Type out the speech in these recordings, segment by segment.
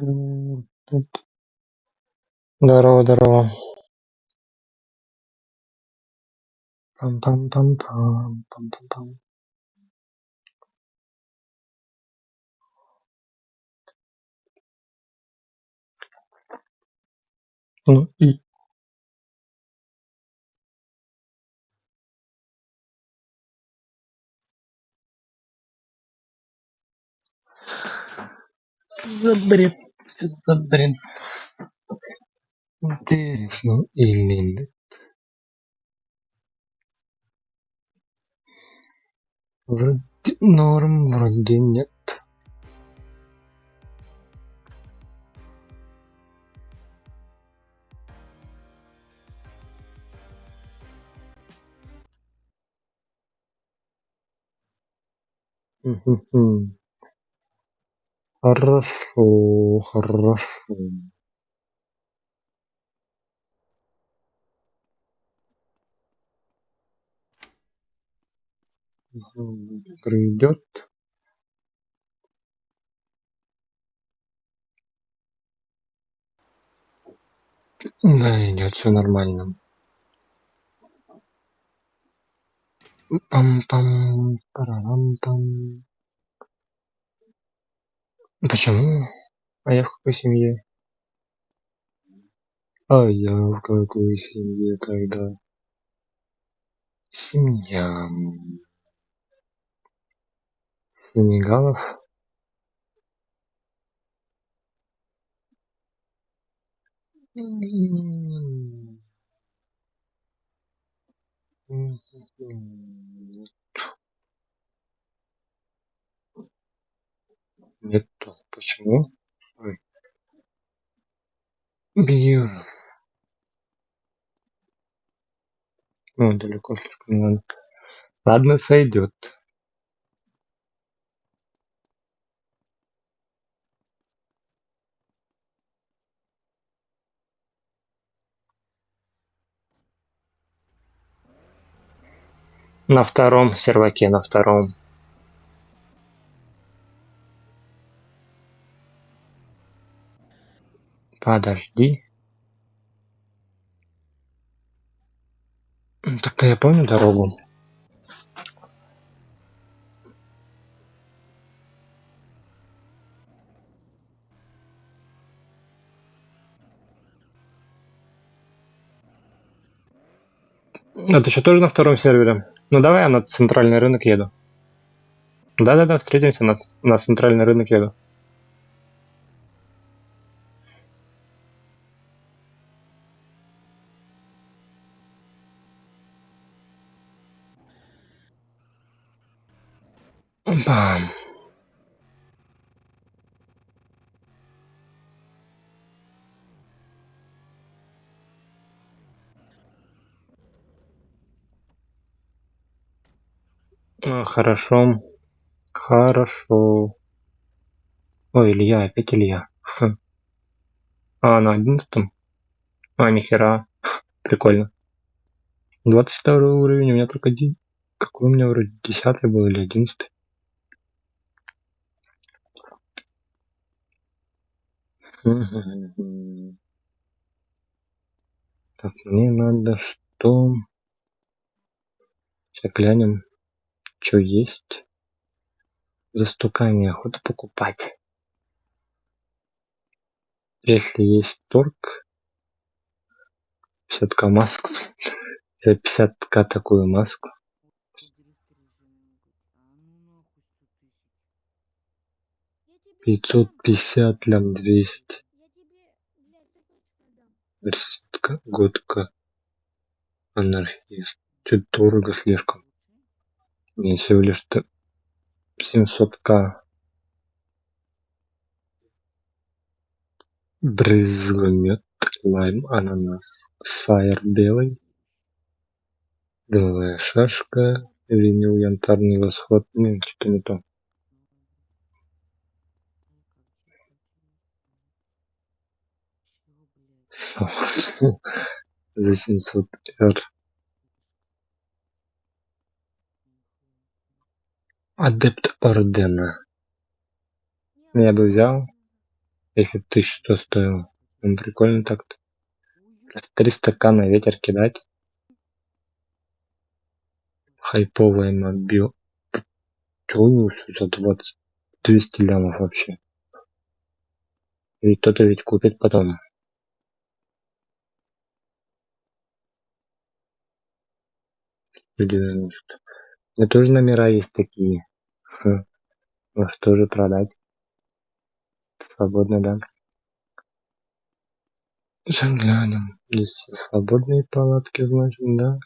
Здорово, здорово. Пам-пам-пам-пам, пам-пам-пам. Ну и за бред, за бред. Интересно или нет? Вроде норм, вроде нет. Мгм. Хорошо, хорошо. Придет. Да, идет все нормально. Пам-пам, парам-пам. Почему? А я в какой семье? А я в какой семье тогда? Семья Сенегалов. Нету. Почему? Ой, беги уже. Ну, далеко слишком не надо. Ладно, сойдет. На втором серваке, на втором. Подожди. Так-то я помню дорогу. А ты что, тоже на втором сервере? Ну давай я на центральный рынок еду. Да-да-да, встретимся на центральный рынок еду. Бам. Хорошо. Хорошо. Ой, Илья, опять Илья. На 11-м? Нихера. Прикольно. 22 уровень, у меня только один. Какой у меня вроде 10 был или 11? Так, мне надо что? Сейчас глянем, что есть. За стуками охота покупать. Если есть торг, 50к маску. За 50к такую маску. 550 лям 200. Верситка, годка, анархист. Чуть дорого слишком. Мне всего лишь 700к. Брызгомет, лайм, ананас, фаер белый, дымовая шашка, винил, янтарный восход. Что-то не то. За 700 р. Адепт ордена. Я бы взял. Если 1100 стоил. Ну, прикольно так-то. 3 стакана ветер кидать. Хайповая мобил. Чего за 20? 200 лямов вообще. Ведь кто-то ведь купит потом. 90. У меня тоже номера есть такие. Может тоже продать. Свободно, да. Сейчас глянем. Здесь все свободные палатки, значит, да.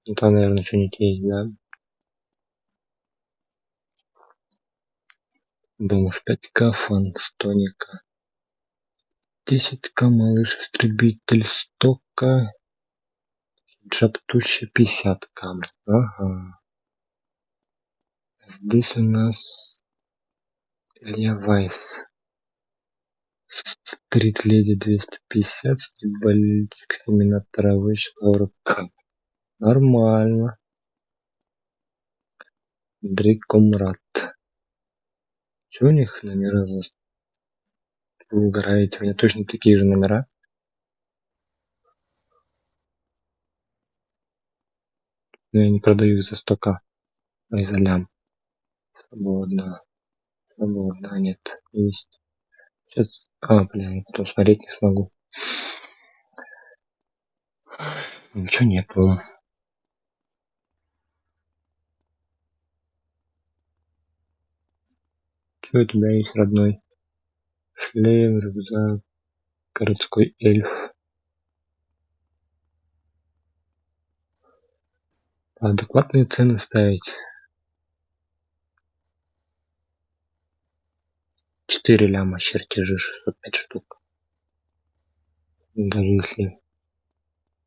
Ну, там, наверное, что-нибудь есть, да. Думаешь, 5К фан, стоника. 10К малыш истребитель, 100К. Джаптущий 50К. Ага. Здесь у нас Илья Вайс. Стрит Леди 250, стритбольчик Феминатора вышел 40К. Нормально. Дрейкомрат. Чего у них номера за... Вы угораете? У меня точно такие же номера. Но я не продаю их за 100К. А и за лям. Свободно. Свободно. Нет. Есть. Сейчас... бля, я потом смотреть не смогу. Ничего нету. Что у тебя есть, родной? Шлем, рюкзак, городской эльф. Адекватные цены ставить. 4 ляма чертежи, 605 штук. Даже если...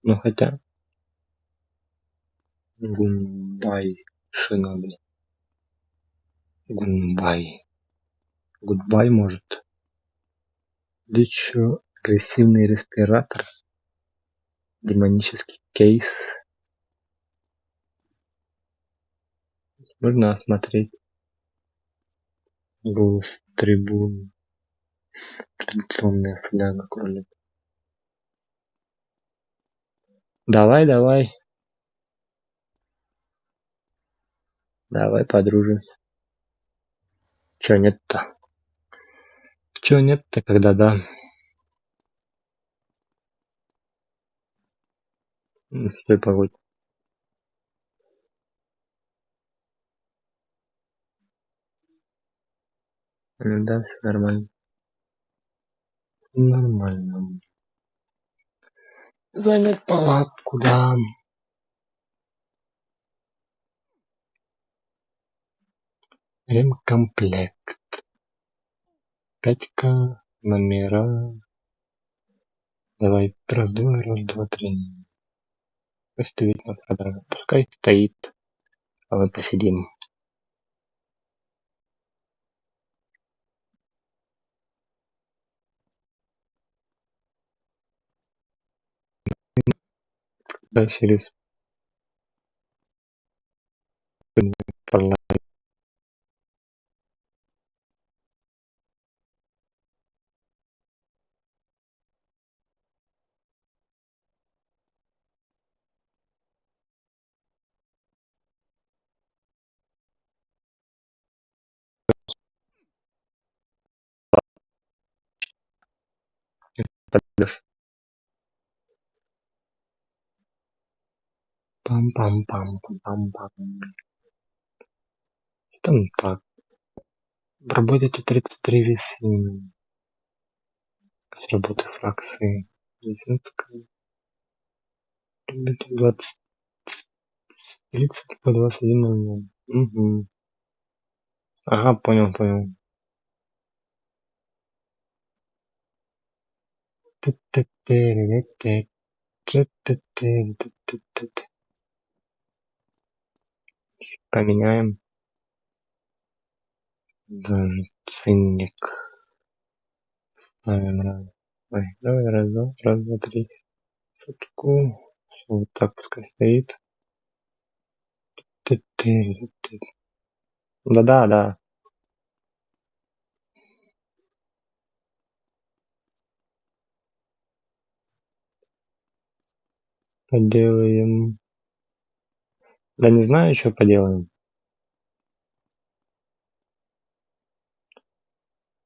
Ну хотя... Гумбай. Шина, блин. Гумбай. Гудбай, может. Да чё? Агрессивный респиратор. Демонический кейс. Можно осмотреть. Голос трибун. Традиционная фляга кролик. Давай, давай. Давай подружимся. Чё нет-то? Чё нет-то, когда да? Стой, погодь. Ну да, все нормально. Нормально. Занять палатку, да. Ремкомплект. 5К. Номера. Давай. Раз, два, три. Выставить на продажу. Пускай стоит. А мы посидим. Да, через парламент. Подберешь. Пам-пам-пам-пам-пам. Там так. Работайте 33 весы. С работы фракции. 20 30 по 21:00. Угу. Ага, понял. Поменяем даже ценник. Ставим раз. Ой, давай раз, два, три. Сотку. Все, вот так пускай стоит. Да. Поделаем. Да не знаю, что поделаем.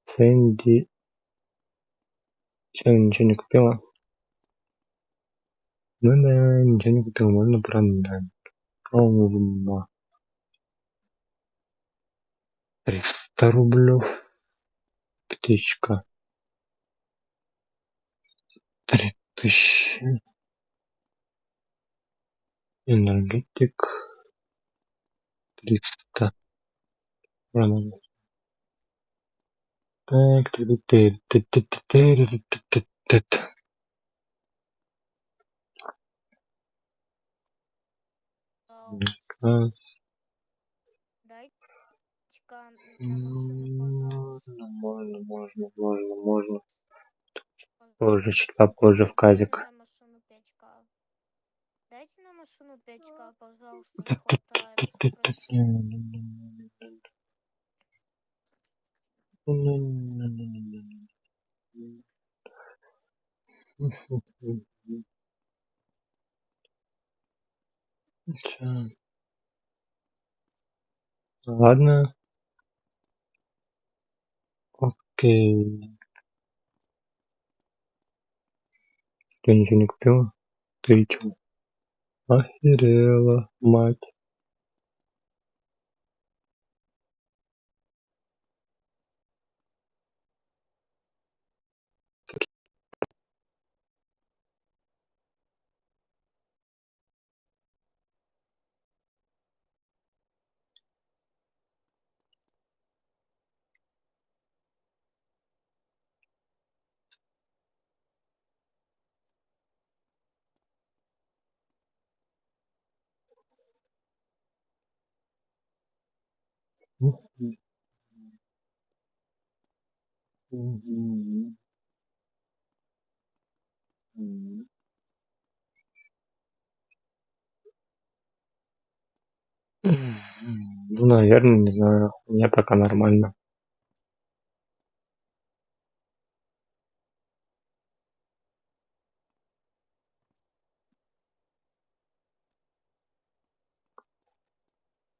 Сэнди. Что, ничего не купила? Ну да, ничего не купила, можно продать. Ровно 300 рублев. Птичка. 3000. Энергетик. 300. Продать. Так, Пожалуйста. Дайте-ка на машину, пожалуйста. Можно. Позже, чуть попозже в казик. На машину 5К. Дайте на машину 5К, пожалуйста, не хватает. Прошу. Ладно. Окей. Ты ничего не купила? Ты чё? Охерела, мать. Ну, наверное, не знаю. У меня пока нормально.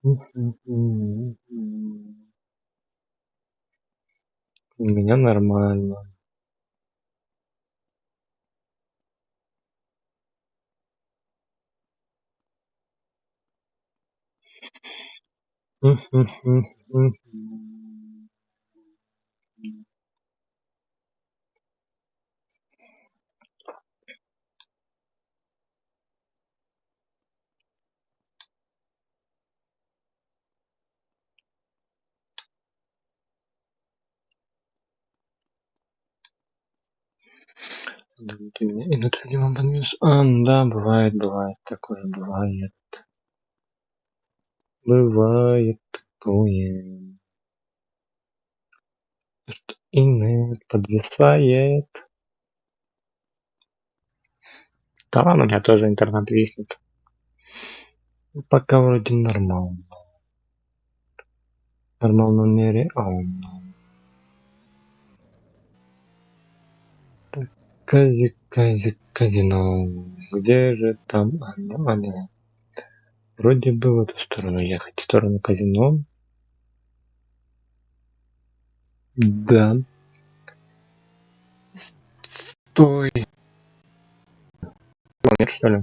У меня нормально. Ты меня идут, видимо, под минус. Да, бывает. Такое бывает. Бывает такое. Что инет подвисает. Да ладно, у меня тоже интернет виснет. Пока вроде нормально. Нормально нереально. Так, казино. Где же там оно? Вроде бы в эту сторону ехать. В сторону казино. Да. Стой. Нет, что ли?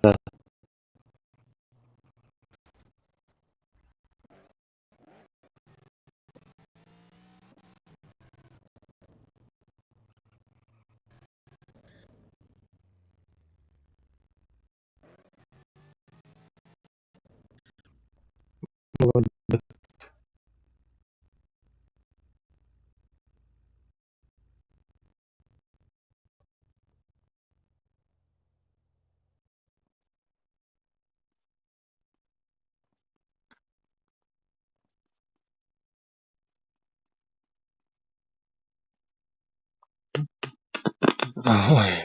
Да. Ой.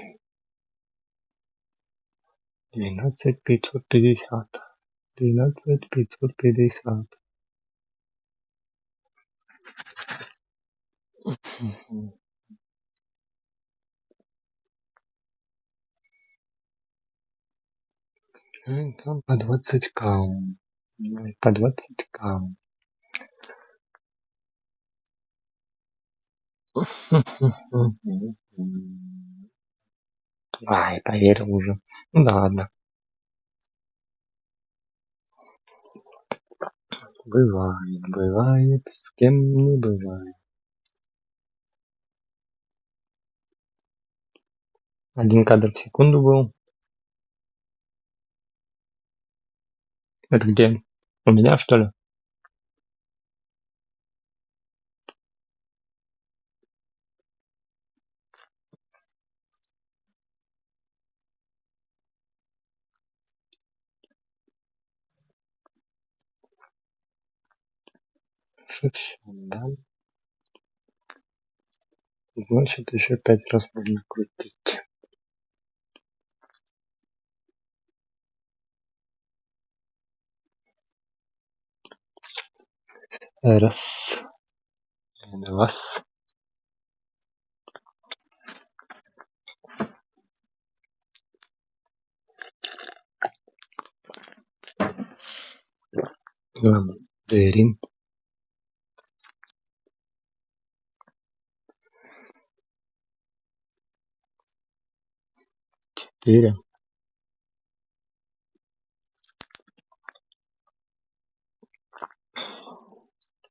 12550. 12550. Там по 20 кам. По 20 кам. Ай, поверил уже. Ну да ладно. Бывает, с кем не бывает. 1 кадр в секунду был. Это где? У меня, что ли? Всё, да. Значит, еще 5 раз можно крутить. Раз. Два. Три. 4.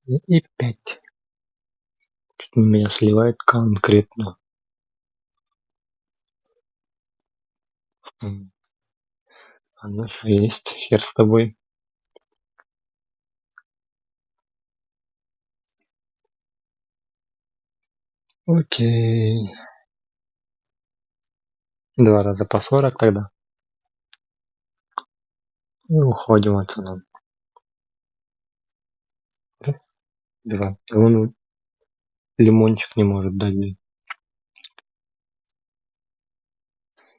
И 5. Что-то меня сливает конкретно. Оно 6. Хер с тобой. Окей. 2 раза по 40 тогда. И уходим отсюда. Раз, два. Он лимончик не может дать.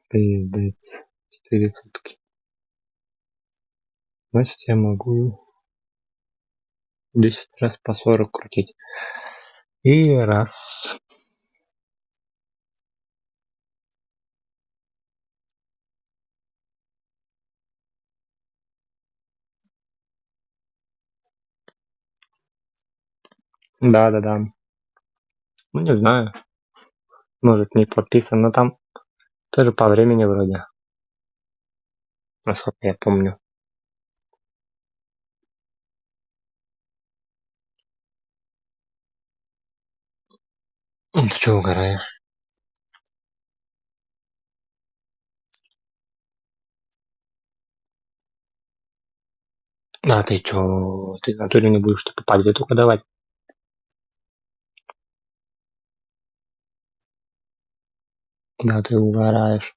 Пиздец. 4 сутки. Значит, я могу 10 раз по 40 крутить. И раз. Да. Ну, не знаю. Может, не подписан, но там тоже по времени вроде. Насколько я помню. Ты чё угораешь? Да ты чё? Ты в натуре не будешь типа по 2 только давать? Да ты угораешь.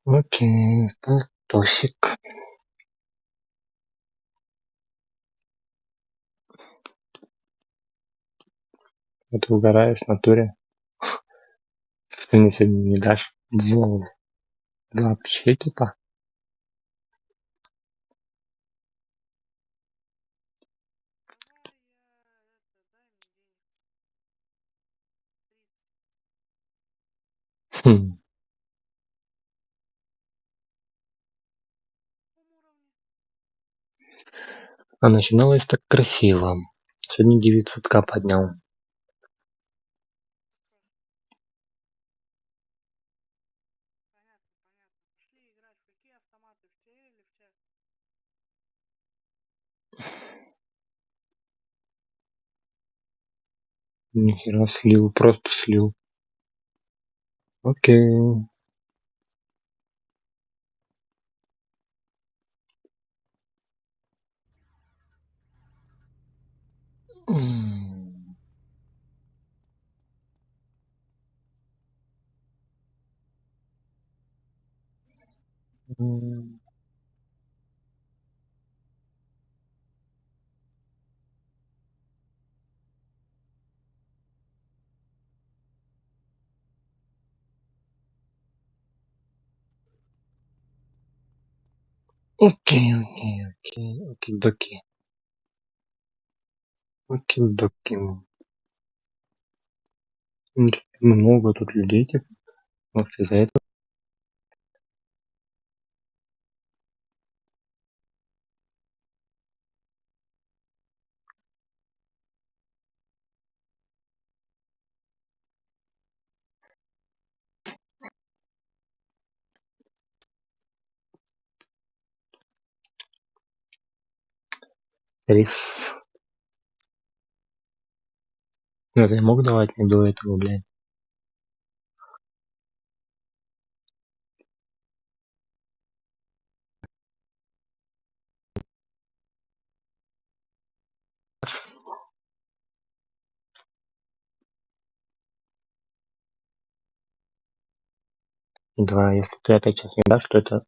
Окей, так, тосик. Ты угораешь в натуре? Ты мне сегодня не дашь? Вообще типа. Хм. А начиналось так красиво. Сегодня 900к поднял. Нихера слил, просто слил. Окей. Окей, окей, окей, окей-доки. Окей-доки. Много тут людей, типа. Может, из-за этого. Рис. Ну, это я мог давать не до этого, блядь. Два, если ты опять сейчас не дашь, то это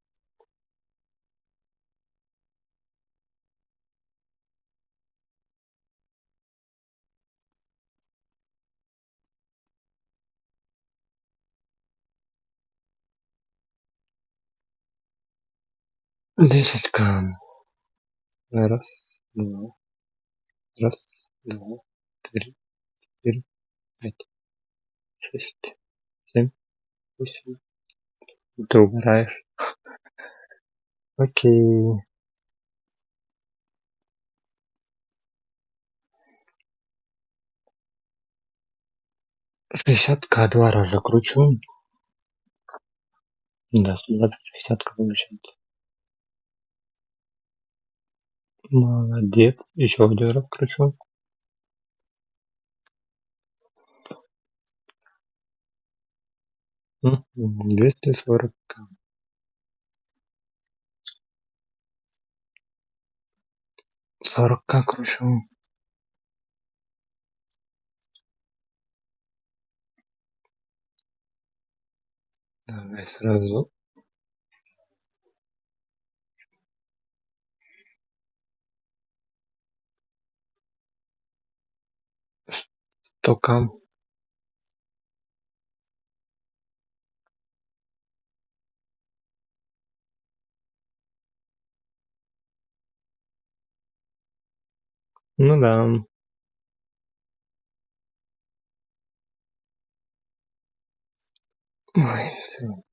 10к. Раз, два, раз, два, три, четыре, пять, шесть, семь, восемь. Ты угораешь. Окей. 60к 2 раза кручу. Да, 120-60к получается. Молодец. Еще 1 раз кручу. 240к. 40к кручу. Давай сразу. 100к. Ну да. Ой, все.